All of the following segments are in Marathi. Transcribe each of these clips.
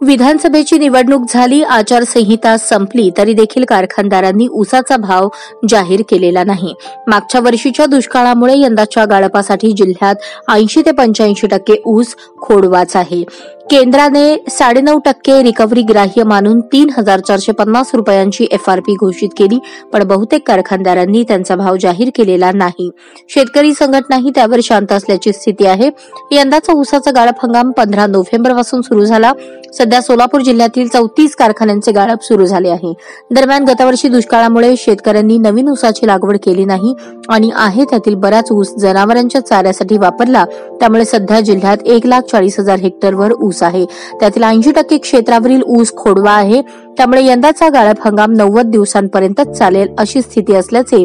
विधानसभेची निवडणूक झाली, आचारसंहिता संपली तरी देखील कारखानदारांनी ऊसाचा भाव जाहीर केलेला नाही। मागच्या वर्षीच्या दुष्काळामुळे यंदाच्या गाळपासाठी जिल्ह्यात 80 ते 85% ऊस खोडवाच आहे। केंद्राने 9.5% रिकव्हरी ग्राह्य मानून 3,450 रुपयांची FRP घोषित केली, पण बहुतेक कारखानदारांनी त्यांचा भाव जाहीर केलेला नाही। शेतकरी संघटनाही त्यावर शांत असल्याची स्थिती आहे। यंदाचा ऊसाचा गाळप हंगाम 15 नोव्हेंबरपासून सुरू झाला। सध्या सोलापूर जिल्ह्यातील 34 कारखान्यांचे गाळप सुरू झाले आहे। दरम्यान गतवर्षी दुष्काळामुळे शेतकऱ्यांनी नवीन ऊसाची लागवड केली नाही आणि आहे त्यातील बराच ऊस जनावरांच्या चाऱ्यासाठी वापरला, त्यामुळे सध्या जिल्ह्यात 1,40,000 हेक्टरवर ऊस आहे। त्यातील 80% क्षेत्रावरील ऊस खोडवा आहे, त्यामुळे यंदाचा गाळप हंगाम 90 दिवसांपर्यंतच चालेल अशी स्थिती असल्याचे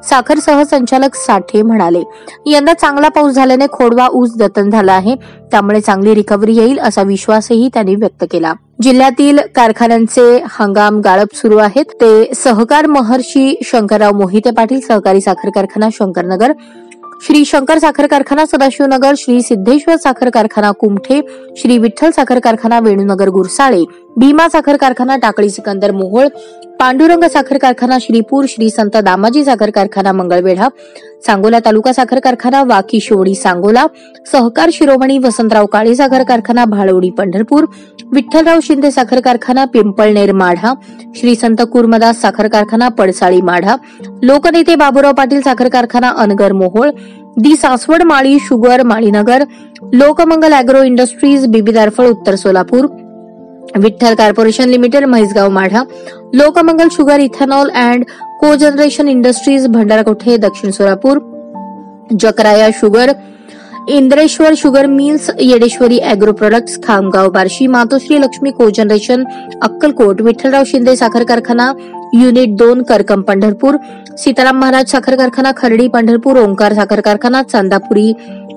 साखर सहसंचालक साठे म्हणाले। यंदा चांगला पाऊस झाल्याने खोडवा ऊस जतन झाला आहे, त्यामुळे चांगली रिकव्हरी येईल असा विश्वासही त्यांनी व्यक्त केला। जिल्ह्यातील कारखान्यांचे हंगाम गाळप सुरू आहेत ते सहकार महर्षी शंकरराव मोहिते पाटील सहकारी साखर कारखाना शंकरनगर, श्री शंकर साखर कारखाना सदाशिवनगर, श्री सिद्धेश्वर साखर कारखाना कुमठे, श्री विठ्ठल साखर कारखाना वेणूनगर गुरसाळे, भीमा साखर कारखाना टाकळी सिकंदर मोहोळ, पांडुरंग साखर कारखाना श्रीपूर, श्री संत दामाजी साखर कारखाना मंगळवेढा, सांगोला तालुका साखर कारखाना वाकी शिवणी सांगोला, सहकार शिरोमणी वसंतराव काळे साखर कारखाना भाळवडी पंढरपूर, विठ्ठलराव शिंदे साखर कारखाना पिंपळनेर माढा, श्री संत कुर्मदास साखर कारखाना पडसाळी माढा, लोकनेते बाबूराव पाटील साखर कारखाना अनगर मोहोळ, दी सासवड माळी sugar Malinagar, Lokmangal agro industries Bibidarphal उत्तर Solapur, Vitthal corporation limited म्हैसगाव Madha, Lokmangal sugar ethanol and को जनरेशन इंडस्ट्रीज भंडारकोठे दक्षिण Solapur, जकराया sugar, Indreshwar sugar mills, Yedeshwari agro products Khamgaon Barshi, मातोश्री लक्ष्मी को जनरेशन अक्कलकोट, विठ्ठलराव शिंदे साखर कारखाना युनिट 2 करकम पंढरपूर, सीताराम महाराज साखर कारखाना खर्डी पंढरपूर, ओंकार साखर कारखाना Chandapuri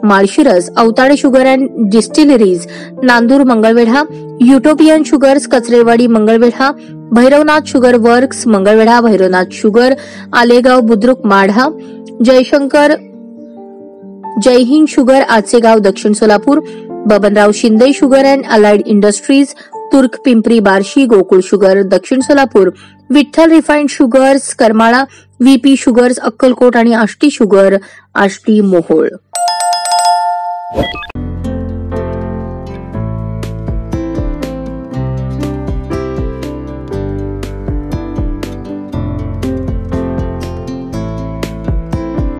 Malshiras, Awtade sugar and distilleries Nandur Mangalvedha, utopian sugars Kacharewadi Mangalvedha, Bhairavnath sugar works Mangalvedha, Bhairavnath sugar Alegaon Budruk Madha, Jaishankar Jai Hind sugar Achegaon दक्षिण Solapur, Babanrao Shinde sugar and allied industries तुर्क पिंपरी बार्शी, गोकुळ शुगर दक्षिण Solapur, Vitthal refined sugars Karmala, VP sugars Akkalkot आणि आष्टी शुगर आष्टी मोहोळ।